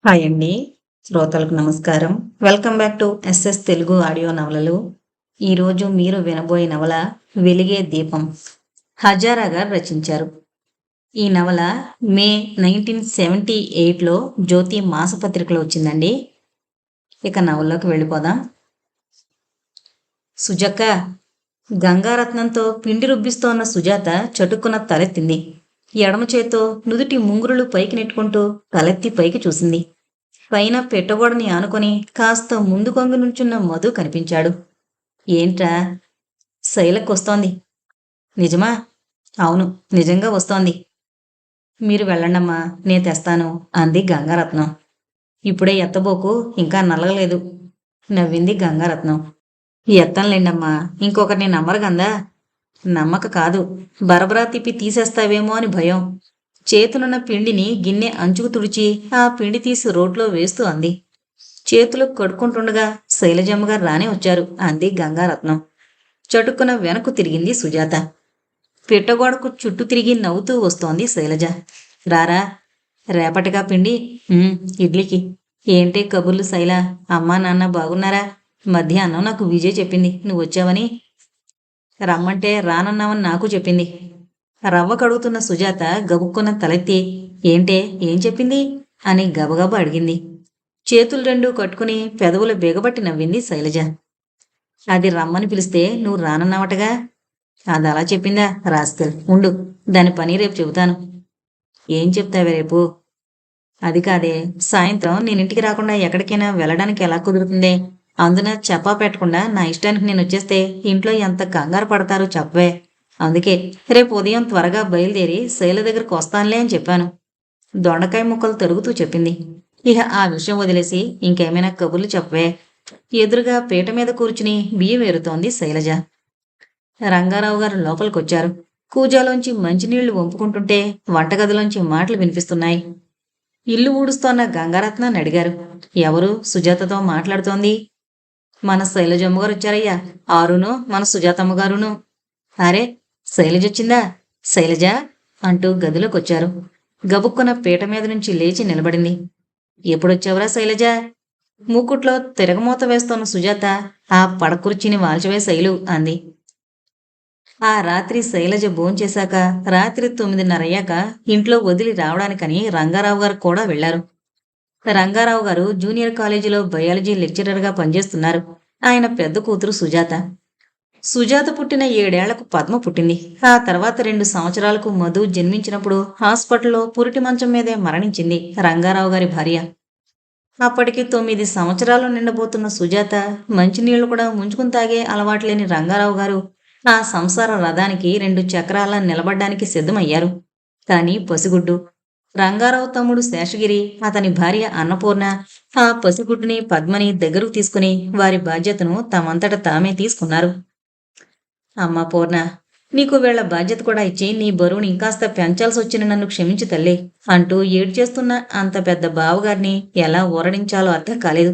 Hi అండి. శ్రోతలకు నమస్కారం. Welcome back to SS Telugu audio నవలలు. ఈరోజు మీరు వినబోయే నవల 'వెలిగే దీపం'. హజారా గారు రచించారు. ఈ నవల మే 1978లో జ్యోతి మాసపత్రికలో వచ్చిందండి. ఇక నవల్లోకి వెళ్ళిపోదాం. సుజక్క, గంగారత్నంతో పిండి రుబ్బిస్తోన్న సుజాత చటుక్కున తలెత్తింది. ఎడమ చేత్తో నుదుటి ముంగురులు పైకి నెట్టుకుంటూ తలెత్తి పైకి చూసింది. పైన పెట్టగోడని ఆనుకొని కాస్త ముందు కొంగు నుంచున్న మధు కనిపించాడు. ఏంట్రా? శైలకొస్తోంది. నిజమా? అవును, నిజంగా వస్తోంది. మీరు వెళ్ళండమ్మా, నే తెస్తాను అంది గంగారత్నం. ఇప్పుడే ఎత్తబోకు, ఇంకా నలగలేదు నవ్వింది గంగారత్నం. ఎత్తంలేండమ్మా, ఇంకొకరిని నమ్మరుగందా. నమ్మక కాదు, బరబరా తిప్పి తీసేస్తావేమో అని భయం. చేతులున్న పిండిని గిన్నె అంచుకు తుడిచి ఆ పిండి తీసి రోట్లో వేస్తూ అంది. చేతులు కడుక్కుంటుండగా శైలజమ్మగారు రానే వచ్చారు అంది గంగారత్నం. చటుక్కున వెనక్కు తిరిగింది సుజాత. పిట్టగోడకు చుట్టూ తిరిగి నవ్వుతూ వస్తోంది శైలజ. రారా, రేపటిగా పిండి. ఇడ్లీకి. ఏంటి కబుర్లు శైల? అమ్మా నాన్న బాగున్నారా? మధ్యాహ్నం నాకు విజయ్ చెప్పింది నువ్వు వచ్చావని. రమ్మంటే రానన్నావని నాకు చెప్పింది. రవ్వ కడుగుతున్న సుజాత గబుక్కున్న తలెత్తి ఏంటే, ఏం చెప్పింది అని గబగబా అడిగింది. చేతులు రెండూ కట్టుకుని పెదవులు బిగబట్టి నవ్వింది శైలజ. అది రమ్మని పిలిస్తే నువ్వు రానన్నావటగా. అది అలా చెప్పిందా? రాస్కెల్, ఉండు, దాని పని రేపు చెబుతాను. ఏం చెప్తావే రేపు? అది కాదే, సాయంత్రం నేనింటికి రాకుండా ఎక్కడికైనా వెళ్ళడానికి ఎలా కుదురుతుందే? అందున చెప్పా పెట్టకుండా నా ఇష్టానికి నేను వచ్చేస్తే ఇంట్లో ఎంత కంగారు పడతారో చెప్పవే. అందుకే రేపు ఉదయం త్వరగా బయలుదేరి శైల దగ్గరకు వస్తానులే అని చెప్పాను. దొండకాయ ముక్కలు తరుగుతూ చెప్పింది. ఇక ఆ విషయం వదిలేసి ఇంకేమైనా కబుర్లు చెప్పవే. ఎదురుగా పీట మీద కూర్చుని బియ్యం ఏరుతోంది శైలజ. రంగారావు గారు లోపలికొచ్చారు. కూజాలోంచి మంచినీళ్లు వంపుకుంటుంటే వంటగదిలోంచి మాటలు వినిపిస్తున్నాయి. ఇల్లు ఊడుస్తోన్న గంగారత్నాన్ని అడిగారు. ఎవరు సుజాతతో మాట్లాడుతోంది? మన శైలజమ్మగారు వచ్చారయ్యా. ఆరును మన సుజాతమ్మగారును. అరే, శైలజొచ్చిందా? శైలజ అంటూ గదిలోకొచ్చారు. గబుక్కున పీట మీద నుంచి లేచి నిలబడింది. ఎప్పుడొచ్చావురా శైలజ? మూకుట్లో తిరగమూత వేస్తోన్న సుజాత ఆ పడకుర్చీని వాల్చవే శైలు అంది. ఆ రాత్రి శైలజ భోంచేశాక రాత్రి 9:30 అయ్యాక ఇంట్లో వదిలి రావడానికని రంగారావు గారు కూడా వెళ్లారు. రంగారావు గారు జూనియర్ కాలేజీలో బయాలజీ లెక్చరర్గా పనిచేస్తున్నారు. ఆయన పెద్ద కూతురు సుజాత. సుజాత పుట్టిన 7 ఏళ్లకు పద్మ పుట్టింది. ఆ తర్వాత 2 సంవత్సరాలకు మధు జన్మించినప్పుడు హాస్పిటల్లో పురిటి మంచం మీదే మరణించింది రంగారావు గారి భార్య. అప్పటికి 9 సంవత్సరాలు నిండబోతున్న సుజాత మంచినీళ్లు కూడా ముంచుకుని తాగే అలవాట్లేని రంగారావు గారు ఆ సంసార రథానికి 2 చక్రాల నిలబడ్డానికి సిద్ధమయ్యారు. కాని పసిగుడ్డు. రంగారావు తమ్ముడు శేషగిరి, అతని భార్య అన్నపూర్ణ ఆ పసిగుడ్డుని పద్మని దగ్గరకు తీసుకుని వారి బాధ్యతను తమంతట తామే తీసుకున్నారు. అమ్మా పూర్ణ, నీకు వీళ్ల బాధ్యత కూడా ఇచ్చి నీ బరువుని ఇంకాస్త పెంచాల్సొచ్చిన నన్ను క్షమించు తల్లి అంటూ ఏడ్చేస్తున్న అంత పెద్ద బావగారిని ఎలా ఊరడించాలో అర్థం కాలేదు.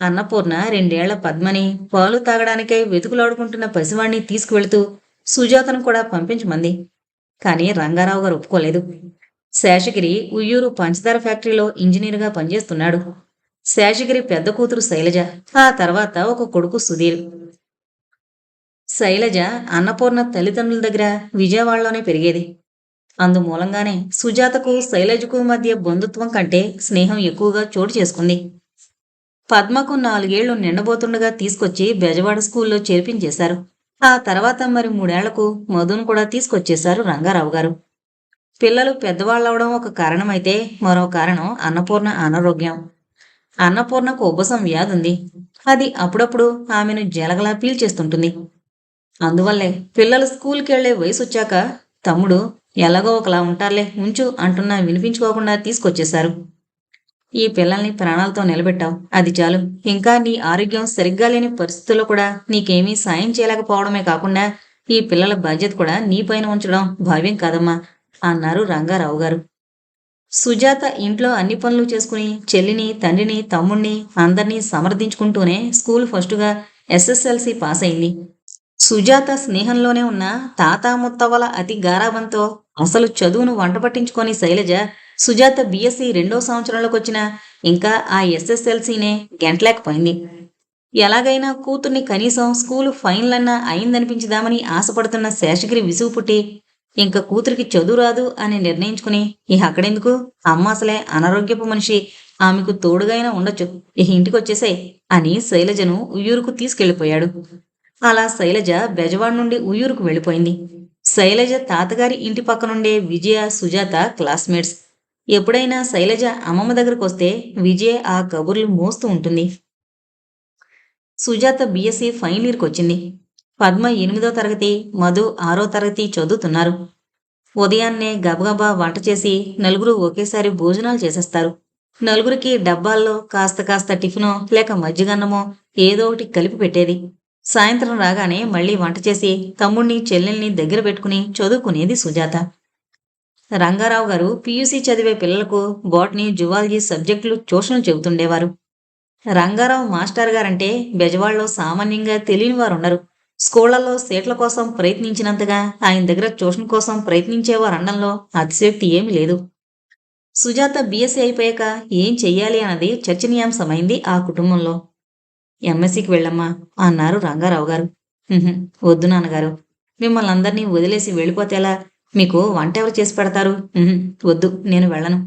అన్నపూర్ణ 2 ఏళ్ల పద్మని పాలు తాగడానికై వెతుకులాడుకుంటున్న పసివాణ్ణి తీసుకువెళుతూ సుజాతను కూడా పంపించమంది. కానీ రంగారావు గారు ఒప్పుకోలేదు. శేషగిరి ఉయ్యూరు పంచదార ఫ్యాక్టరీలో ఇంజనీరుగా పనిచేస్తున్నాడు. శేషగిరి పెద్ద కూతురు శైలజ, ఆ తర్వాత ఒక కొడుకు సుధీర్. శైలజ అన్నపూర్ణ తల్లిదండ్రుల దగ్గర విజయవాడలోనే పెరిగేది. అందుమూలంగానే సుజాతకు శైలజకు మధ్య బంధుత్వం కంటే స్నేహం ఎక్కువగా చోటు చేసుకుంది. పద్మకు 4 ఏళ్లు నిండబోతుండగా తీసుకొచ్చి బెజవాడ స్కూల్లో చేర్పించేశారు. ఆ తర్వాత మరి 3 ఏళ్లకు మధును కూడా తీసుకొచ్చేశారు రంగారావు గారు. పిల్లలు పెద్దవాళ్ళవడం ఒక కారణమైతే మరో కారణం అన్నపూర్ణ అనారోగ్యం. అన్నపూర్ణకు ఉబ్బసం వ్యాధుంది. అది అప్పుడప్పుడు ఆమెను జలగలా పీల్చేస్తుంటుంది. అందువల్లే పిల్లలు స్కూల్కి వెళ్లే వయసొచ్చాక తమ్ముడు ఎలాగో ఒకలా ఉంటారులే ఉంచు అంటున్నా వినిపించుకోకుండా తీసుకొచ్చేశారు. ఈ పిల్లల్ని ప్రాణాలతో నిలబెట్టావు, అది చాలు. ఇంకా నీ ఆరోగ్యం సరిగ్గా లేని పరిస్థితుల్లో కూడా నీకేమీ సాయం చేయలేకపోవడమే కాకుండా ఈ పిల్లల బాధ్యత కూడా నీపైన ఉంచడం భావ్యం కాదమ్మా అన్నారు రంగారావు గారు. సుజాత ఇంట్లో అన్ని పనులు చేసుకుని చెల్లిని, తండ్రిని, తమ్ముణ్ణి అందర్నీ సమర్థించుకుంటూనే స్కూల్ ఫస్టుగా ఎస్ఎస్ఎల్సి పాస్ అయింది. సుజాత స్నేహంలోనే ఉన్న తాత ముత్తవల అతి గారాబంతో అసలు చదువును వంట పట్టించుకొని శైలజ సుజాత బీఎస్సీ 2వ సంవత్సరంలోకొచ్చినా ఇంకా ఆ ఎస్ఎస్ఎల్సీనే గెంటలేకపోయింది. ఎలాగైనా కూతుర్ని కనీసం స్కూలు ఫైనలన్నా అయిందనిపించుదామని ఆశపడుతున్న శేషగిరి విసుగు పుట్టి, ఇంక కూతురికి చదువు రాదు అని నిర్ణయించుకుని, ఇహ అక్కడెందుకు? అమ్మ అసలే అనారోగ్యపు మనిషి. ఆమెకు తోడుగా అయినా ఉండొచ్చు. ఇహ ఇంటికొచ్చేసేయ్ అని శైలజను ఉయ్యూరుకు తీసుకెళ్ళిపోయాడు. అలా శైలజ బెజవాడ నుండి ఉయ్యూరుకు వెళ్ళిపోయింది. శైలజ తాతగారి ఇంటి పక్కనుండే విజయ, సుజాత క్లాస్మేట్స్. ఎప్పుడైనా శైలజ అమ్మమ్మ దగ్గరకొస్తే విజయ ఆ కబుర్లు మోస్తూ ఉంటుంది. సుజాత బీఎస్సీ ఫైనల్ ఇయర్కొచ్చింది. పద్మ 8వ తరగతి, మధు 6వ తరగతి చదువుతున్నారు. ఉదయాన్నే గబగబా వంట చేసి నలుగురు ఒకేసారి భోజనాలు చేసేస్తారు. నలుగురికి డబ్బాల్లో కాస్త కాస్త టిఫినో లేక మజ్జిగన్నమో ఏదో ఒకటి కలిపి పెట్టేది. సాయంత్రం రాగానే మళ్ళీ వంట చేసి తమ్ముణ్ణి చెల్లెల్ని దగ్గర పెట్టుకుని చదువుకునేది సుజాత. రంగారావు గారు పీయూసీ చదివే పిల్లలకు బోటనీ, జువాలజీ సబ్జెక్టులు ట్యూషన్లు చెబుతుండేవారు. రంగారావు మాస్టర్ గారంటే బెజవాడలో సామాన్యంగా తెలియని వారుండరు. స్కూళ్లలో సీట్ల కోసం ప్రయత్నించినంతగా ఆయన దగ్గర ట్యూషన్ కోసం ప్రయత్నించేవారనడంలో అతిశయోక్తి ఏమీ లేదు. సుజాత బీఎస్సీ అయిపోయాక ఏం చెయ్యాలి అన్నది చర్చనీయాంశమైంది ఆ కుటుంబంలో. ఎంఎస్సీకి వెళ్ళమ్మా అన్నారు రంగారావు గారు. "ఉహుం, వద్దు నాన్నగారు. మిమ్మల్ని అందరినీ వదిలేసి వెళ్ళిపోతే ఎలా? మీకు వంట ఎవరు చేసి పెడతారు? ఉహుం, వద్దు, నేను వెళ్ళను."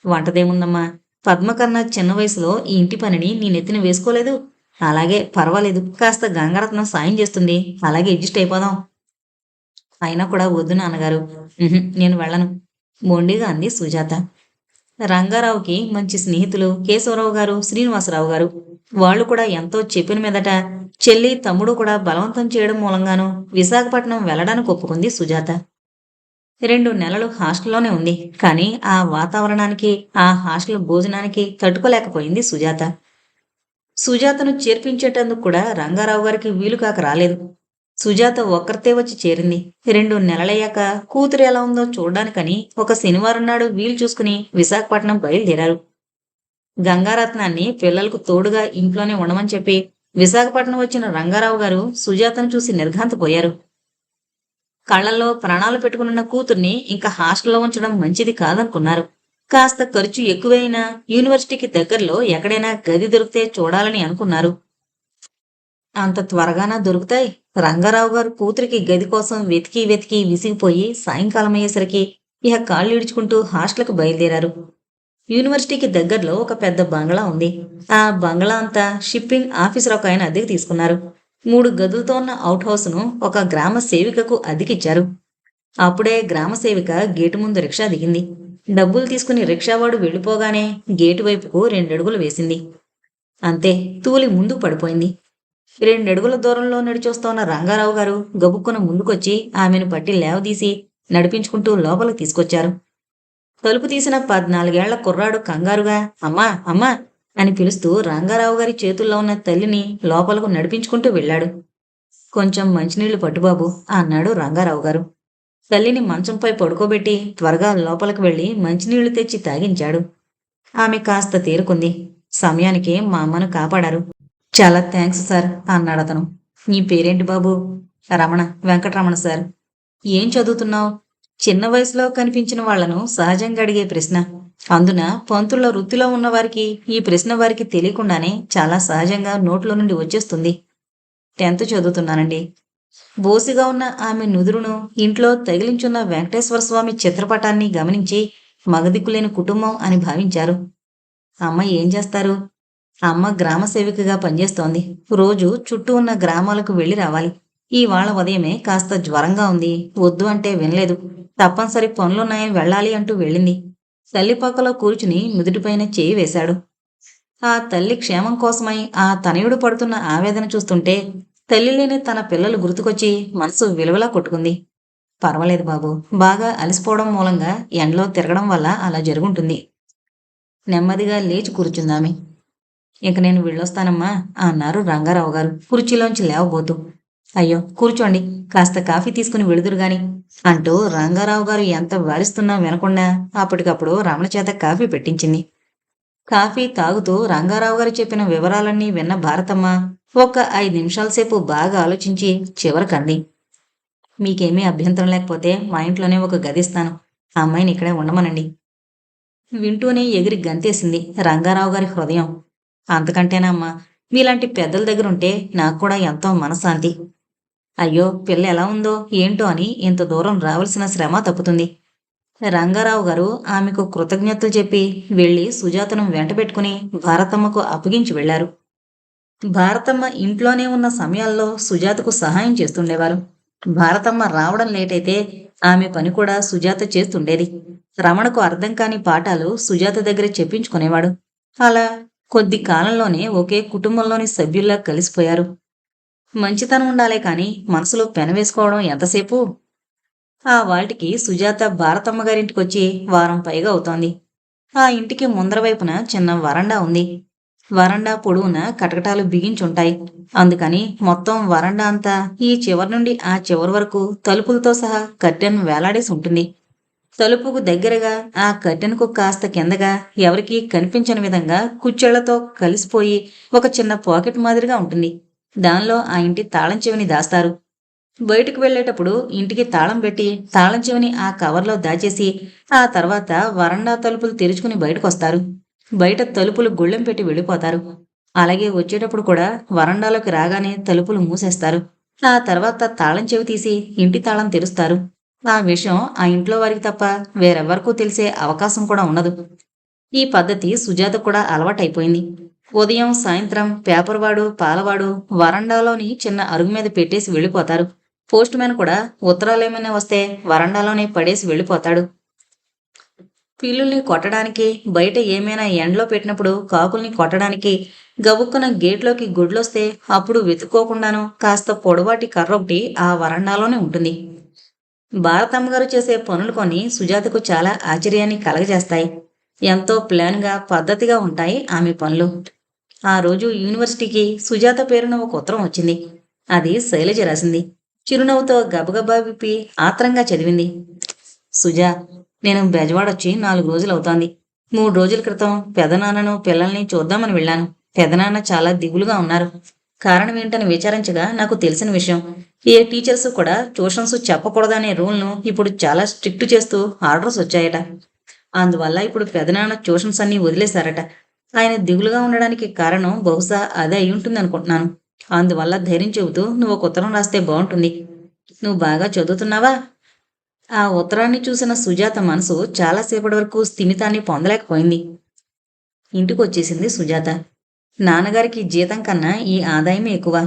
వంటదేముందమ్మా, పద్మ కన్నా చిన్న వయసులో ఈ ఇంటి పనిని నీ నెత్తిన వేసుకోలేదు. అలాగే పర్వాలేదు, కాస్త గంగారత్నం సాయం చేస్తుంది, అలాగే అడ్జస్ట్ అయిపోదాం. అయినా కూడా వద్దు నాన్నగారు. "ఉహుం, నేను వెళ్ళను," మొండిగా అంది సుజాత. రంగారావుకి మంచి స్నేహితులు కేశవరావు గారు, శ్రీనివాసరావు గారు. వాళ్ళు కూడా ఎంతో చెప్పిన మీదట చెల్లి, తమ్ముడు కూడా బలవంతం చేయడం మూలంగానూ విశాఖపట్నం వెళ్ళడానికి ఒప్పుకుంది సుజాత. 2 నెలలు హాస్టల్లోనే ఉంది. కానీ ఆ వాతావరణానికి, ఆ హాస్టల్ భోజనానికి తట్టుకోలేకపోయింది సుజాత. సుజాతను చేర్పించేటందుకు కూడా రంగారావు గారికి వీలు కాక రాలేదు. సుజాత ఒక్కర్తే వచ్చి చేరింది. 2 నెలలయ్యాక కూతురు ఎలా ఉందో చూడ్డానికని ఒక శనివారం నాడు వీలు చూసుకుని విశాఖపట్నం బయలుదేరారు. గంగారత్నాన్ని పిల్లలకు తోడుగా ఇంట్లోనే ఉండమని చెప్పి విశాఖపట్నం వచ్చిన రంగారావు గారు సుజాతను చూసి నిర్ఘాంతపోయారు. కళ్లల్లో ప్రాణాలు పెట్టుకున్న కూతుర్ని ఇంకా హాస్టల్లో ఉంచడం మంచిది కాదనుకున్నారు. కాస్త ఖర్చు ఎక్కువైనా యూనివర్సిటీకి దగ్గరలో ఎక్కడైనా గది దొరికితే చూడాలని అనుకున్నారు. అంత త్వరగానా దొరుకుతాయి? రంగారావు గారు కూతురికి గది కోసం వెతికి వెతికి విసిగిపోయి సాయంకాలం అయ్యేసరికి ఇహ కాళ్ళు ఈడ్చుకుంటూ హాస్టల్కు బయలుదేరారు. యూనివర్సిటీకి దగ్గరలో ఒక పెద్ద బంగ్లా ఉంది. ఆ బంగ్లా అంతా షిప్పింగ్ ఆఫీసర్ ఒక ఆయన అద్దెకు తీసుకున్నారు. 3 గదులతో ఉన్న అవుట్ హౌస్ను ఒక గ్రామ సేవికకు అద్దెకిచ్చారు. అప్పుడే గ్రామ సేవిక గేటు ముందు రిక్షా దిగింది. డబ్బులు తీసుకుని రిక్షావాడు వెళ్ళిపోగానే గేటు వైపుకు 2 అడుగులు వేసింది. అంతే, తూలి ముందుకు పడిపోయింది. 2 అడుగుల దూరంలో నడిచొస్తోన్న రంగారావు గారు గబుక్కున ముందుకొచ్చి ఆమెను పట్టి లేవదీసి నడిపించుకుంటూ లోపలికి తీసుకొచ్చారు. తలుపు తీసిన 14 ఏళ్ల కుర్రాడు కంగారుగా "అమ్మా, అమ్మా" అని పిలుస్తూ రంగారావు గారి చేతుల్లో ఉన్న తల్లిని లోపలకు నడిపించుకుంటూ వెళ్ళాడు. "కొంచెం మంచినీళ్లు పట్టుబాబు" అన్నాడు రంగారావు గారు. తల్లిని మంచంపై పడుకోబెట్టి త్వరగా లోపలికి వెళ్లి మంచినీళ్లు తెచ్చి తాగించాడు. ఆమె కాస్త తేరుకుంది. "సమయానికి మా అమ్మను కాపాడారు. చాలా థ్యాంక్స్ సార్" అన్నాడతను. "నీ పేరేంటి బాబు?" "రమణ, వెంకటరమణ సార్." "ఏం చదువుతున్నావు?" చిన్న వయసులో కనిపించిన వాళ్లను సహజంగా అడిగే ప్రశ్న. అందున పంతుల వృత్తిలో ఉన్నవారికి ఈ ప్రశ్న వారికి తెలియకుండానే చాలా సహజంగా నోట్లో నుండి వచ్చేస్తుంది. 10th చదువుతున్నానండి. బోసిగా ఉన్న ఆమె నుదురును, ఇంట్లో తగిలించున్న వెంకటేశ్వర స్వామి చిత్రపటాన్ని గమనించి మగదిక్కులేని కుటుంబం అని భావించారు. "అమ్మ ఏం చేస్తారు?" "అమ్మ గ్రామ సేవికగా పనిచేస్తోంది. రోజు చుట్టూ ఉన్న గ్రామాలకు వెళ్ళి రావాలి. ఇవాళ ఉదయమే కాస్త జ్వరంగా ఉంది. వద్దు అంటే వినలేదు. తప్పనిసరి పనులున్నాయని వెళ్ళాలి అంటూ వెళ్ళింది." తల్లి పక్కలో కూర్చుని నుదుటిపైన చేయి వేశాడు. ఆ తల్లి క్షేమం కోసమై ఆ తనయుడు పడుతున్న ఆవేదన చూస్తుంటే తల్లి లేని తన పిల్లలు గుర్తుకొచ్చి మనసు విలువలా కొట్టుకుంది. "పర్వాలేదు బాబు, బాగా అలసిపోవడం మూలంగా ఎండలో తిరగడం వల్ల అలా జరుగుంటుంది." నెమ్మదిగా లేచి కూర్చుందామె. "ఇంక నేను వెళ్ళొస్తానమ్మా" అన్నారు రంగారావు గారు కుర్చీలోంచి లేవబోతూ. "అయ్యో కూర్చోండి, కాస్త కాఫీ తీసుకుని వెళుదురుగాని" అంటూ రంగారావు గారు ఎంత వారిస్తున్నా వినకుండా అప్పటికప్పుడు రమణ చేత కాఫీ పెట్టించింది. కాఫీ తాగుతూ రంగారావు గారు చెప్పిన వివరాలన్నీ విన్న భారతమ్మ ఒక 5 నిమిషాల సేపు బాగా ఆలోచించి చివరకంది. "మీకేమీ అభ్యంతరం లేకపోతే మా ఇంట్లోనే ఒక గది ఇస్తాను. ఆ అమ్మాయిని ఇక్కడే ఉండమనండి." వింటూనే ఎగిరి గంతేసింది రంగారావు గారి హృదయం. అంతకంటేనమ్మా, మీలాంటి పెద్దల దగ్గరుంటే నాకు కూడా ఎంతో మనశ్శాంతి. అయ్యో, పిల్ల ఎలా ఉందో ఏంటో అని ఇంత దూరం రావలసిన శ్రమ తప్పుతుంది. రంగారావు గారు ఆమెకు కృతజ్ఞతలు చెప్పి వెళ్ళి సుజాతను వెంటబెట్టుకుని భారతమ్మకు అప్పగించి వెళ్లారు. భారతమ్మ ఇంట్లోనే ఉన్న సమయాల్లో సుజాతకు సహాయం చేస్తుండేవారు. భారతమ్మ రావడం లేటైతే ఆమె పని కూడా సుజాత చేస్తుండేది. రమణకు అర్థం కాని పాఠాలు సుజాత దగ్గర చెప్పించుకునేవాడు. అలా కొద్ది కాలంలోనే ఒకే కుటుంబంలోని సభ్యుల్లా కలిసిపోయారు. మంచితనం ఉండాలే కాని మనసులో పెనవేసుకోవడం ఎంతసేపు? ఆ వాటికి సుజాత భారతమ్మ గారింటికొచ్చి వారం పైగా అవుతోంది. ఆ ఇంటికి ముందర వైపున చిన్న వరండా ఉంది. వరండా పొడవునా కటకటాలు బిగించుంటాయి. అందుకని మొత్తం వరండా అంతా ఈ చివరి నుండి ఆ చివరి వరకు తలుపులతో సహా కర్టెన్ వేలాడేసి ఉంటుంది. తలుపుకు దగ్గరగా ఆ కర్టెన్కు కాస్త కిందగా ఎవరికీ కనిపించని విధంగా కుచ్చెళ్లతో కలిసిపోయి ఒక చిన్న పాకెట్ మాదిరిగా ఉంటుంది. దానిలో ఆ ఇంటి తాళం చెవిని దాస్తారు. బయటకు వెళ్లేటప్పుడు ఇంటికి తాళం పెట్టి తాళం చెవిని ఆ కవర్లో దాచేసి ఆ తర్వాత వరండా తలుపులు తెరుచుకుని బయటకొస్తారు. బయట తలుపులు గుళ్ళెం పెట్టి వెళ్ళిపోతారు. అలాగే వచ్చేటప్పుడు కూడా వరండాలోకి రాగానే తలుపులు మూసేస్తారు. ఆ తర్వాత తాళం చెవి తీసి ఇంటి తాళం తెరుస్తారు. ఆ విషయం ఆ ఇంట్లో వారికి తప్ప వేరెవ్వరికూ తెలిసే అవకాశం కూడా ఉండదు. ఈ పద్ధతి సుజాత కూడా అలవాటైపోయింది. ఉదయం సాయంత్రం పేపర్ వాడు పాలవాడు వరండాలోని చిన్న అరుగు మీద పెట్టేసి వెళ్ళిపోతారు. పోస్ట్ మ్యాన్ కూడా ఉత్తరాలేమైనా వస్తే వరండాలోనే పడేసి వెళ్ళిపోతాడు. పిల్లుల్ని కొట్టడానికి బయట ఏమైనా ఎండలో పెట్టినప్పుడు కాకుల్ని కొట్టడానికి గబుక్కున గేట్లోకి గుడ్లొస్తే అప్పుడు వెతుక్కోకుండాను కాస్త పొడవాటి కర్ర ఒకటి ఆ వరండాలోనే ఉంటుంది. భారతమ్మగారు చేసే పనులు కొన్ని సుజాతకు చాలా ఆశ్చర్యాన్ని కలగజేస్తాయి. ఎంతో ప్లాన్గా పద్ధతిగా ఉంటాయి ఆమె పనులు. ఆ రోజు యూనివర్సిటీకి సుజాత పేరున ఒక ఉత్తరం వచ్చింది. అది శైలజ రాసింది. చిరునవ్వుతో గబగబా విప్పి ఆత్రంగా చదివింది. సుజా, నేను బెజవాడొచ్చి 4 రోజులవుతోంది. 3 రోజుల క్రితం పెదనాన్నను పిల్లల్ని చూద్దామని వెళ్ళాను. పెదనాన్న చాలా దిగులుగా ఉన్నారు. కారణం ఏంటని విచారించగా నాకు తెలిసిన విషయం. ఏ టీచర్స్ కూడా ట్యూషన్స్ చెప్పకూడదనే రూల్ను ఇప్పుడు చాలా స్ట్రిక్ట్ చేస్తూ ఆర్డర్స్ వచ్చాయట. అందువల్ల ఇప్పుడు పెదనాన్న ట్యూషన్స్ అన్నీ వదిలేశారట. ఆయన దిగులుగా ఉండడానికి కారణం బహుశా అదే అయి ఉంటుంది అనుకుంటున్నాను. అందువల్ల ధైర్యం చెబుతూ నువ్వు ఒక ఉత్తరం రాస్తే బాగుంటుంది. నువ్వు బాగా చదువుతున్నావా? ఆ ఉత్తరాన్ని చూసిన సుజాత మనసు చాలాసేపటి వరకు స్థిమితాన్ని పొందలేకపోయింది. ఇంటికొచ్చేసింది సుజాత. నాన్నగారికి జీతం కన్నా ఈ ఆదాయమే ఎక్కువ.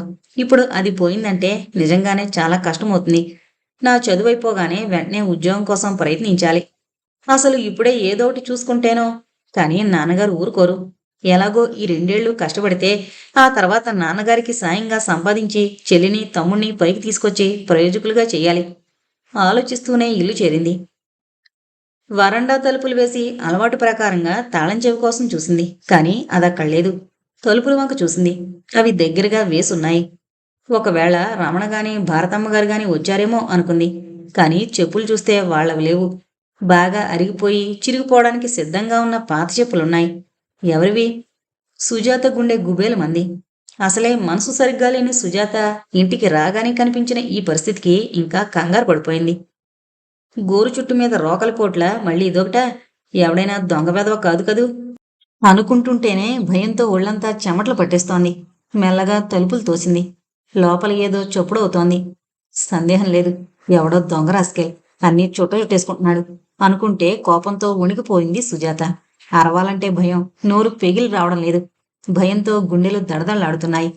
ఇప్పుడు అది పోయిందంటే నిజంగానే చాలా కష్టమవుతుంది. నా చదువైపోగానే వెంటనే ఉద్యోగం కోసం ప్రయత్నించాలి. అసలు ఇప్పుడే ఏదోటి చూసుకుంటేనో. కానీ నాన్నగారు ఊరుకోరు. ఎలాగో ఈ 2 ఏళ్ళు కష్టపడితే ఆ తర్వాత నాన్నగారికి సాయంగా సంపాదించి చెల్లిని తమ్ముణ్ణి పైకి తీసుకొచ్చి ప్రయోజకులుగా చెయ్యాలి. ఆలోచిస్తూనే ఇల్లు చేరింది. వరండా తలుపులు వేసి అలవాటు ప్రకారంగా తాళం చెవి కోసం చూసింది. కానీ అదక్కడ లేదు. తలుపుల వంక చూసింది. అవి దగ్గరగా వేసున్నాయి. ఒకవేళ రమణ గాని భారతమ్మ గారు గాని వచ్చారేమో అనుకుంది. కానీ చెప్పులు చూస్తే వాళ్ళవి లేవు. బాగా అరిగిపోయి చిరిగిపోవడానికి సిద్ధంగా ఉన్న పాత చెప్పులున్నాయి. ఎవరివి? సుజాత గుండె గుబేలమంది. అసలే మనసు సరిగ్గా లేని సుజాత ఇంటికి రాగానే కనిపించిన ఈ పరిస్థితికి ఇంకా కంగారు పడిపోయింది. గోరు చుట్టు మీద రోకలి పోట్ల మళ్ళీ ఇదొకటా? ఎవడైనా దొంగ వెధవ కాదు కదూ అనుకుంటుంటేనే భయంతో ఒళ్లంతా చెమటలు పట్టేస్తోంది. మెల్లగా తలుపులు తోసింది. లోపల ఏదో చొప్పుడవుతోంది. సందేహం లేదు, ఎవడో దొంగ రాస్కెల్ అన్నీ చుట్టేసుకుంటున్నాడు అనుకుంటే కోపంతో వణికిపోయింది సుజాత. అరవాలంటే భయం, నోరు పెగిలి రావడం లేదు. భయంతో గుండెలు దడదళ్లాడుతున్నాయి.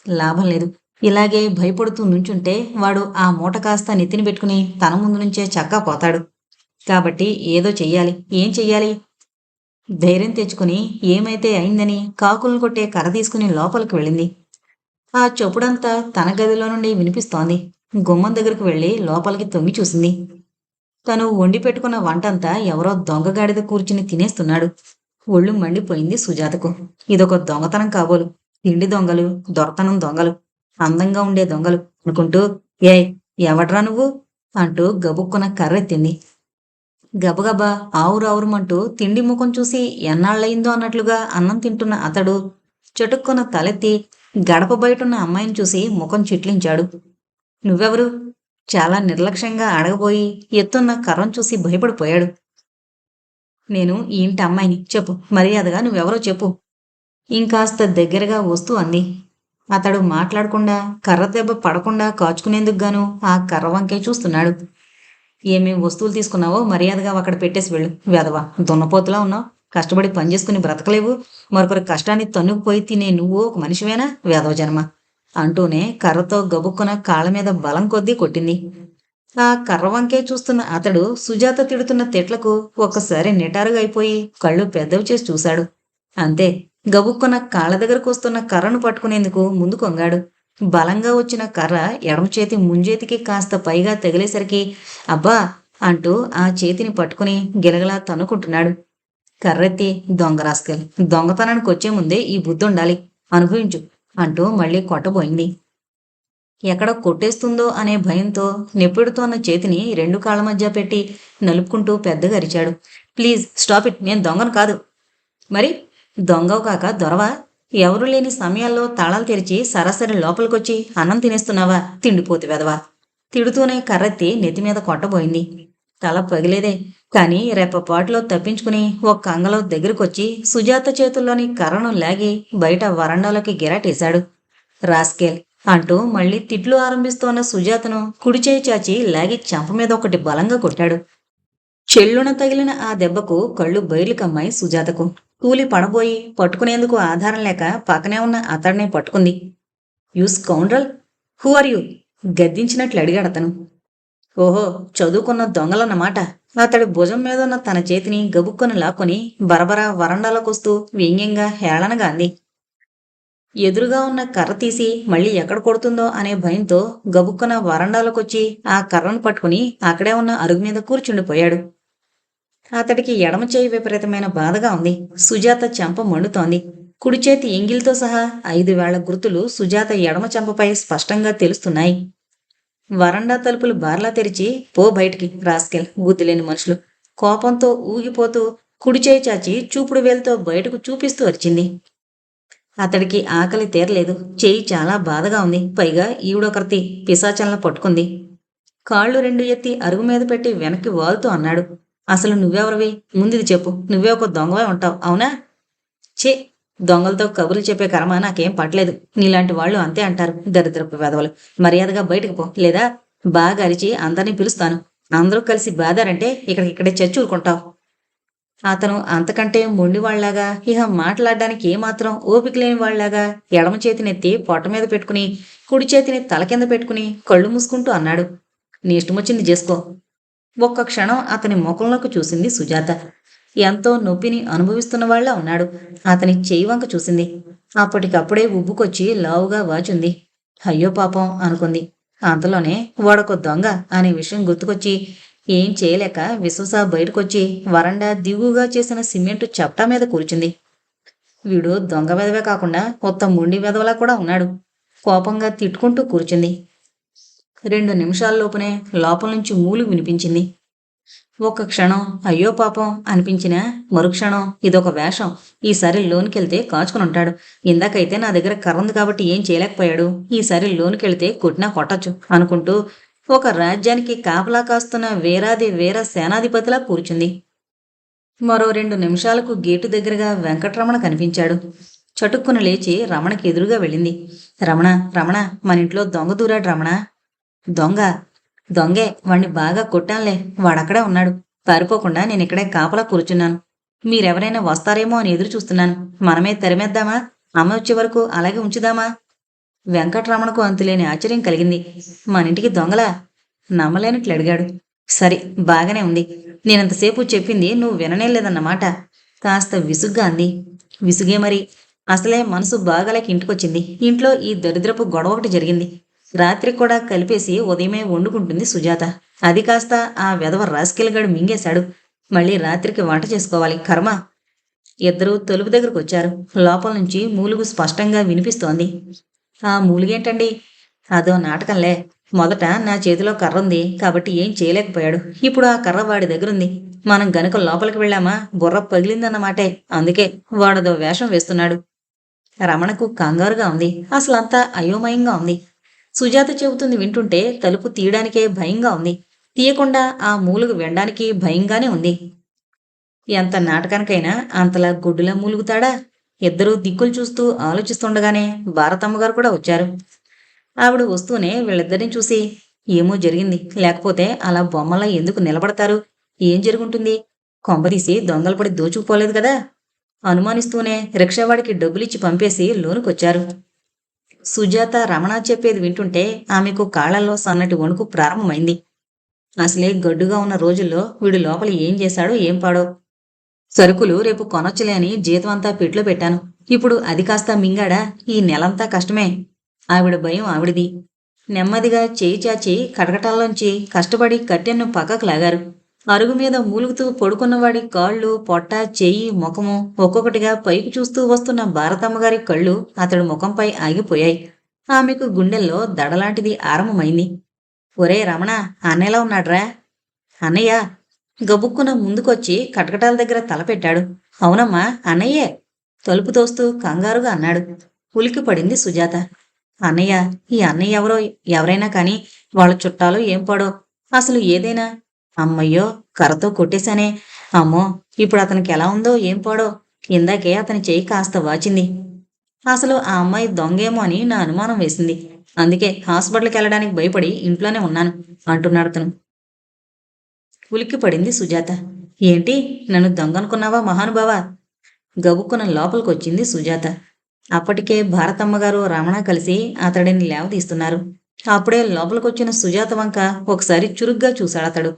లాభం లేదు. ఇలాగే భయపడుతూ నుంచుంటే వాడు ఆ మూట కాస్త నెత్తిన పెట్టుకుని తన ముందు నుంచే చక్కా పోతాడు. కాబట్టి ఏదో చెయ్యాలి. ఏం చెయ్యాలి? ధైర్యం తెచ్చుకుని ఏమైతే అయిందని కాకులను కొట్టే కర్ర తీసుకుని లోపలికి వెళ్ళింది. ఆ చొప్పుడంతా తన గదిలో నుండి వినిపిస్తోంది. గుమ్మం దగ్గరకు వెళ్ళి లోపలికి తొంగి చూసింది. తను వండి పెట్టుకున్న వంటంతా ఎవరో దొంగగాడిద కూర్చుని తినేస్తున్నాడు. ఒళ్ళు మండిపోయింది సుజాతకు. ఇదొక దొంగతనం కాబోలు. తిండి దొంగలు, దొరతనం దొంగలు, అందంగా ఉండే దొంగలు అనుకుంటూ ఏయ్, ఎవడ్రా నువ్వు అంటూ గబుక్కున కర్రెత్తింది. గబగబా ఆవురావురుమంటూ తిండి ముఖం చూసి ఎన్నాళ్ళయిందో అన్నట్లుగా అన్నం తింటున్న అతడు చటుక్కున తలెత్తి గడప బయటున్న అమ్మాయిని చూసి ముఖం చిట్లించాడు. నువ్వెవరు? చాలా నిర్లక్ష్యంగా అడగబోయి ఎత్తున్న కర్రం చూసి భయపడిపోయాడు. నేను ఈ ఇంటి అమ్మాయిని. చెప్పు, మర్యాదగా నువ్వెవరో చెప్పు. ఇంకాస్త దగ్గరగా వస్తూ అంది. అతడు మాట్లాడకుండా, కర్ర దెబ్బ పడకుండా కాచుకునేందుకు గాను ఆ కర్ర వంకే చూస్తున్నాడు. ఏమేం వస్తువులు తీసుకున్నావో మర్యాదగా అక్కడ పెట్టేసి వెళ్ళు. వెధవ, దున్నపోతులా ఉన్నావు. కష్టపడి పని చేసుకుని బ్రతకలేవు. మరొకరి కష్టాన్ని తన్నుకుపోయి తినే నువ్వు ఒక మనిషివేనా? వెధవ జన్మ అంటూనే కర్రతో గబుక్కున కాళ్ళ మీద బలం కొద్దీ కొట్టింది. ఆ కర్ర వంకే చూస్తున్న అతడు సుజాత తిడుతున్న తిట్లకు ఒక్కసారి నిటారుగా అయిపోయి కళ్ళు పెద్దవి చేసి చూశాడు. అంతే, గబుక్కున కాళ్ళ దగ్గరకు వస్తున్న కర్రను పట్టుకునేందుకు ముందు కొంగాడు. బలంగా వచ్చిన కర్ర ఎడమ చేతి ముంజేతికి కాస్త పైగా తగిలేసరికి అబ్బా అంటూ ఆ చేతిని పట్టుకుని గిలగలా తన్నుకుంటున్నాడు. కర్రెత్తి, దొంగ రాస్కెల్, దొంగతనానికి వచ్చే ముందే ఈ బుద్ధుండాలి, అనుభవించు అంటూ మళ్ళీ కొట్టబోయింది. ఎక్కడ కొట్టేస్తుందో అనే భయంతో నెప్పుడుతోన్న చేతిని రెండు కాళ్ళ మధ్య పెట్టి నలుపుకుంటూ పెద్దగా అరిచాడు. ప్లీజ్ స్టాప్ ఇట్, నేను దొంగను కాదు. మరి దొంగవు కాక దొరవా? ఎవరు లేని సమయాల్లో తాళాలు తెరిచి సరాసరి లోపలికొచ్చి అన్నం తినేస్తున్నావా? తిండిపోతు వెదవా. తిడుతూనే కర్రెత్తి నెత్తిమీద కొట్టబోయింది. తల పగిలేదే, కాని రెప్పపాటులో తప్పించుకుని ఒక్క అంగలో దగ్గరకొచ్చి సుజాత చేతుల్లోని కర్రను లాగి బయట వరండాలోకి గిరాటేశాడు. రాస్కేల్ అంటూ మళ్ళీ తిట్లు ఆరంభిస్తోన్న సుజాతను కుడిచేయి చాచి లాగి చెంప మీద ఒకటి బలంగా కొట్టాడు. చెల్లున తగిలిన ఆ దెబ్బకు కళ్ళు బయలు కమ్మాయి సుజాతకు. కూలి పడబోయి పట్టుకునేందుకు ఆధారం లేక పక్కనే ఉన్న అతడినే పట్టుకుంది. You scoundrel, who are you? గద్దించినట్లు అడిగాడతను. ఓహో, చదువుకున్న దొంగలన్నమాట. అతడి భుజం మీదున్న తన చేతిని గబుక్కొని లాక్కొని బరబరా వరండాలోకొస్తూ వ్యంగ్యంగా హేళనగా అంది. ఎదురుగా ఉన్న కర్ర తీసి మళ్ళీ ఎక్కడ కొడుతుందో అనే భయంతో గబుక్కున వరండాలోకొచ్చి ఆ కర్రను పట్టుకుని అక్కడే ఉన్న అరుగు మీద కూర్చుండిపోయాడు. అతడికి ఎడమ చేయి విపరీతమైన బాధగా ఉంది. సుజాత చెంప మండుతోంది. కుడిచేతి ఎంగిలితో సహా 5 వేళ్ల గుర్తులు సుజాత ఎడమ చెంపపై స్పష్టంగా తెలుస్తున్నాయి. వరండా తలుపులు బార్లా తెరిచి, పో బయటికి రాస్కెల్, బుద్ధిలేని మనుషులు, కోపంతో ఊగిపోతూ కుడిచేయి చాచి చూపుడు వేలుతో బయటకు చూపిస్తూ వచ్చింది. అతడికి ఆకలి తీరలేదు. చేయి చాలా బాధగా ఉంది. పైగా ఈవిడొకర్తి పిశాచంలా పట్టుకుంది. కాళ్ళు 2 ఎత్తి అరుగు మీద పెట్టి వెనక్కి వాలుతూ అన్నాడు. అసలు నువ్వెవరివి? ముందుది చెప్పు. నువ్వే ఒక దొంగవై ఉంటావు, అవునా? ఛే, దొంగలతో కబుర్లు చెప్పే కర్మ నాకేం పట్టలేదు. నీలాంటి వాళ్ళు అంతే అంటారు, దరిద్రపు వెధవలు. మర్యాదగా బయటకు పో, లేదా బాగా అరిచి అందరినీ పిలుస్తాను. అందరూ కలిసి బాదారంటే ఇక్కడికిక్కడే చచ్చి ఊరుకుంటావు. అతను అంతకంటే మొండివాళ్లాగా, ఇహ మాట్లాడడానికి ఏమాత్రం ఓపిక లేని వాళ్లాగా ఎడమ చేతినెత్తి పొట్ట మీద పెట్టుకుని కుడి చేతిని తల కింద పెట్టుకుని కళ్ళు మూసుకుంటూ అన్నాడు. నీ ఇష్టమొచ్చింది చేసుకో. ఒక్క క్షణం అతని ముఖంలోకి చూసింది సుజాత. ఎంతో నొప్పిని అనుభవిస్తున్న వాళ్ళ ఉన్నాడు. అతని చేయి వంక చూసింది. అప్పటికప్పుడే ఉబ్బుకొచ్చి లావుగా వాచుంది. అయ్యో పాపం అనుకుంది. అంతలోనే వాడొక దొంగ అనే విషయం గుర్తుకొచ్చి ఏం చేయలేక విశ్వస బయటకొచ్చి వరండా దిగుగా చేసిన సిమెంటు చప్టా మీద కూర్చుంది. వీడు దొంగ వెధవే కాకుండా కొత్త మొండి వెధవలా కూడా ఉన్నాడు. కోపంగా తిట్టుకుంటూ కూర్చుంది. 2 నిమిషాల్లోపునే లోపల నుంచి మూలుగు వినిపించింది. ఒక్క క్షణం అయ్యో పాపం అనిపించినా మరుక్షణం ఇదొక వేషం, ఈసారి లోనికెళ్తే కాచుకుని ఉంటాడు. ఇందాకైతే నా దగ్గర కర్ర ఉంది కాబట్టి ఏం చేయలేకపోయాడు. ఈసారి లోనికెళ్తే కొట్టినా కొట్టచ్చు అనుకుంటూ ఒక రాజ్యానికి కాపలా కాస్తున్న వీరాది వీర సేనాధిపతిలా కూర్చుంది. మరో 2 నిమిషాలకు గేటు దగ్గరగా వెంకట్రమణ కనిపించాడు. చటుక్కున లేచి రమణకి ఎదురుగా వెళ్ళింది. రమణ, రమణ, మన ఇంట్లో దొంగ దూరాడు రమణ. దొంగ? దొంగే, వాణ్ణి బాగా కొట్టానులే. వాడక్కడే ఉన్నాడు. పారిపోకుండా నేనిక్కడే కాపలా కూర్చున్నాను. మీరెవరైనా వస్తారేమో అని ఎదురు చూస్తున్నాను. మనమే తరిమేద్దామా? అమ్మ వచ్చే వరకు అలాగే ఉంచుదామా? వెంకట్రమణకు అంతులేని ఆశ్చర్యం కలిగింది. మనింటికి దొంగలా? నమ్మలేనట్లు అడిగాడు. సరే, బాగానే ఉంది. నేనంతసేపు చెప్పింది నువ్వు విననేలేదన్నమాట. కాస్త విసుగ్గా అంది. విసుగే మరి. అసలే మనసు బాగాలేక ఇంటికొచ్చింది. ఇంట్లో ఈ దరిద్రపు గొడవ ఒకటి జరిగింది. రాత్రి కూడా కలిపేసి ఉదయమే వండుకుంటుంది సుజాత. అది కాస్త ఆ వెధవ రాస్కెల్గాడు మింగేశాడు. మళ్ళీ రాత్రికి వంట చేసుకోవాలి, కర్మ. ఇద్దరూ తలుపు దగ్గరకు వచ్చారు. లోపల నుంచి మూలుగు స్పష్టంగా వినిపిస్తోంది. ఆ మూలుగేంటండి? అదో నాటకంలే. మొదట నా చేతిలో కర్ర ఉంది కాబట్టి ఏం చేయలేకపోయాడు. ఇప్పుడు ఆ కర్ర వాడి దగ్గరుంది. మనం గనుక లోపలికి వెళ్ళామా బుర్ర పగిలిందన్నమాటే. అందుకే వాడదో వేషం వేస్తున్నాడు. రమణకు కంగారుగా ఉంది. అసలంతా అయోమయంగా ఉంది. సుజాత చెబుతుంది వింటుంటే తలుపు తీయడానికే భయంగా ఉంది. తీయకుండా ఆ మూలుగు వినడానికి భయంగానే ఉంది. ఎంత నాటకానికైనా అంతలా గుడ్డులా మూలుగుతాడా? ఇద్దరూ దిక్కులు చూస్తూ ఆలోచిస్తుండగానే భారతమ్మగారు కూడా వచ్చారు. ఆవిడ వస్తూనే వీళ్ళిద్దరిని చూసి, ఏమో జరిగింది. లేకపోతే అలా బొమ్మలా ఎందుకు నిలబడతారు? ఏం జరుగుంటుంది? కొంపదీసి దొంగలు పడి దోచుకుపోలేదు కదా? అనుమానిస్తూనే రిక్షావాడికి డబ్బులిచ్చి పంపేసి లోనుకొచ్చారు. సుజాత రమణ చెప్పేది వింటుంటే ఆమెకు కాళ్లలో సన్నటి వణుకు ప్రారంభమైంది. అసలే గడ్డుగా ఉన్న రోజుల్లో వీడు లోపల ఏం చేశాడో ఏం పాడో. సరుకులు రేపు కొనొచ్చులే అని జీతం అంతా పెట్లో పెట్టాను. ఇప్పుడు అది కాస్త మింగాడా? ఈ నెలంతా కష్టమే. ఆవిడ భయం ఆవిడిది. నెమ్మదిగా చేయి చాచి కటకటాల్లోంచి కష్టపడి కట్టెను పక్కకు లాగారు. అరుగు మీద మూలుగుతూ పడుకున్నవాడి కాళ్ళు, పొట్ట, చెయ్యి, ముఖము ఒక్కొక్కటిగా పైకి చూస్తూ వస్తున్న భారతమ్మగారి కళ్ళు అతడి ముఖంపై ఆగిపోయాయి. ఆమెకు గుండెల్లో దడలాంటిది ఆరంభమైంది. ఒరే రమణ, అన్నెలా ఉన్నాడ్రా? అన్నయ్య గబుక్కున ముందుకొచ్చి కటకటాల దగ్గర తలపెట్టాడు. అవునమ్మా, అన్నయ్యే. తలుపు తోస్తూ కంగారుగా అన్నాడు. ఉలికి పడింది సుజాత. అన్నయ్య, ఈ అన్నయ్య ఎవరో, ఎవరైనా కాని వాళ్ళ చుట్టాలో ఏం పడో. అసలు ఏదైనా. అమ్మయ్యో, కర్రతో కొట్టేశానే. అమ్మో, ఇప్పుడు అతనికి ఎలా ఉందో ఏం పాడో. ఇందాకే అతని చెయ్యి కాస్త వాచింది. అసలు ఆ అమ్మాయి దొంగేమో అని నా అనుమానం వేసింది. అందుకే హాస్పిటల్కి వెళ్ళడానికి భయపడి ఇంట్లోనే ఉన్నాను అంటున్నాడతను. ఉలిక్కి పడింది సుజాత. ఏంటి, నన్ను దొంగనుకున్నావా మహానుభావా? గబుక్కున లోపలికొచ్చింది సుజాత. అప్పటికే భారతమ్మగారు రమణ కలిసి అతడిని లేవదీస్తున్నారు. అప్పుడే లోపలికొచ్చిన సుజాత వంక ఒకసారి చురుగ్గా చూశాడతడు.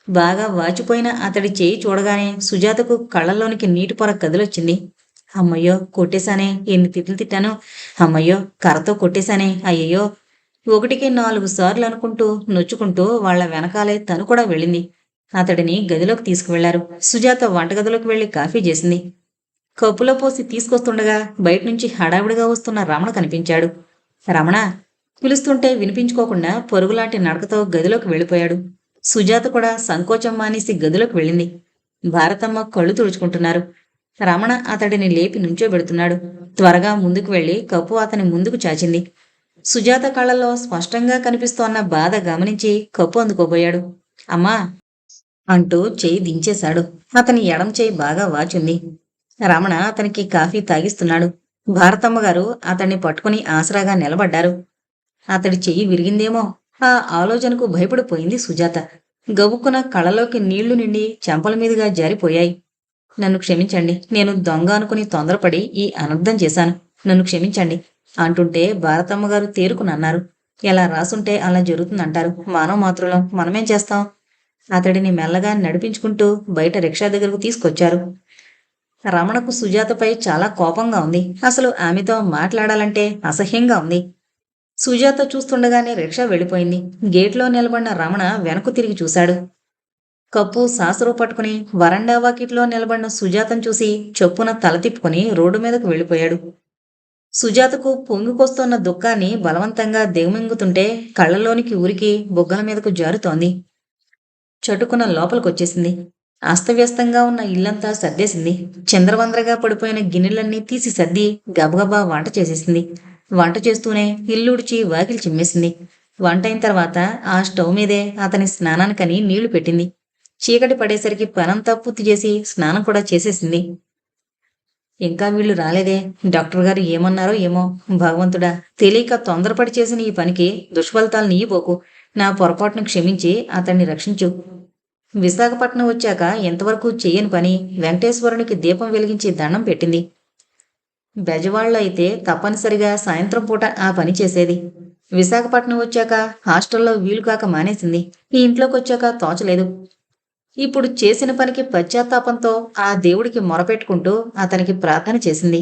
బాగా వాచిపోయిన అతడి చేయి చూడగానే సుజాతకు కళ్ళల్లోనికి నీటి పొర కదిలొచ్చింది. అమ్మయ్యో, కొట్టేశానే, ఎన్ని తిట్లు తిట్టాను. అమ్మయ్యో, కర్రతో కొట్టేశానే, అయ్యయ్యో. 1కి 4 సార్లు అనుకుంటూ నొచ్చుకుంటూ వాళ్ల వెనకాలే తను కూడా వెళ్ళింది. అతడిని గదిలోకి తీసుకువెళ్లారు. సుజాత వంటగదిలోకి వెళ్లి కాఫీ చేసింది. కప్పులో పోసి తీసుకొస్తుండగా బయటనుంచి హడావిడిగా వస్తున్న రమణ కనిపించాడు. రమణ పిలుస్తుంటే వినిపించుకోకుండా పరుగులాంటి నడకతో గదిలోకి వెళ్ళిపోయాడు. సుజాత కూడా సంకోచం మానేసి గదిలోకి వెళ్ళింది. భారతమ్మ కళ్ళు తుడుచుకుంటున్నారు. రమణ అతడిని లేపి నుంచోబెడుతున్నాడు. త్వరగా ముందుకు వెళ్లి కప్పు అతని ముందుకు చాచింది. సుజాత కళ్ళల్లో స్పష్టంగా కనిపిస్తోన్న బాధ గమనించి కప్పు అందుకోబోయాడు. అమ్మా అంటూ చెయ్యి దించేశాడు. అతని ఎడం చెయ్యి బాగా వాచుంది. రమణ అతనికి కాఫీ తాగిస్తున్నాడు. భారతమ్మగారు అతన్ని పట్టుకుని ఆసరాగా నిలబడ్డారు. అతడి చెయ్యి విరిగిందేమో, ఆ ఆలోచనకు భయపడిపోయింది సుజాత. గబుక్కున కళ్ళలోకి నీళ్లు నిండి చెంపల మీదుగా జారిపోయాయి. నన్ను క్షమించండి, నేను దొంగ అనుకుని తొందరపడి ఈ అనర్థం చేశాను. నన్ను క్షమించండి అంటుంటే భారతమ్మగారు తేరుకునన్నారు. ఎలా రాసుంటే అలా జరుగుతుందంటారు. మానవ మాతృలం, మనమేం చేస్తాం? అతడిని మెల్లగా నడిపించుకుంటూ బయట రిక్షా దగ్గరకు తీసుకొచ్చారు. రమణకు సుజాతపై చాలా కోపంగా ఉంది. అసలు ఆమెతో మాట్లాడాలంటే అసహ్యంగా ఉంది. సుజాత చూస్తుండగానే రిక్షా వెళ్ళిపోయింది. గేట్లో నిలబడిన రమణ వెనక్కు తిరిగి చూశాడు. కప్పు సాసరు పట్టుకుని వరండా వాకిట్లో నిలబడిన సుజాతను చూసి చొప్పున తల తిప్పుకుని రోడ్డు మీదకు వెళ్ళిపోయాడు. సుజాతకు పొంగికొస్తున్న దుఃఖాన్ని బలవంతంగా దిగమింగుతుంటే కళ్ళలోనికి ఉరికి బుగ్గల మీదకు జారుతోంది. చటుకున లోపలికొచ్చేసింది. అస్తవ్యస్తంగా ఉన్న ఇల్లంతా సర్దేసింది. చిందరవందరగా పడిపోయిన గిన్నెలన్నీ తీసి సర్ది గబగబా వంట చేసేసింది. వంట చేస్తూనే ఇల్లుడిచి వాకిలి చిమ్మేసింది. వంటైన తర్వాత ఆ స్టవ్ మీదే అతని స్నానానికని నీళ్లు పెట్టింది. చీకటి పడేసరికి పనంతా పూర్తి చేసి స్నానం కూడా చేసేసింది. ఇంకా వీళ్ళు రాలేదే, డాక్టర్ గారు ఏమన్నారో ఏమో. భగవంతుడా, తెలియక తొందరపడి చేసిన ఈ పనికి దుష్ఫలితాలు నీయిపోకు. నా పొరపాటును క్షమించి అతన్ని రక్షించు. విశాఖపట్నం వచ్చాక ఎంతవరకు చెయ్యని పని వెంకటేశ్వరునికి దీపం వెలిగించి దండం పెట్టింది. బెజవాడలో అయితే తప్పనిసరిగా సాయంత్రం పూట ఆ పని చేసేది. విశాఖపట్నం వచ్చాక హాస్టల్లో వీలు కాక మానేసింది. ఈ ఇంట్లోకి వచ్చాక తోచలేదు. ఇప్పుడు చేసిన పనికి పశ్చాత్తాపంతో ఆ దేవుడికి మొరపెట్టుకుంటూ అతనికి ప్రార్థన చేసింది.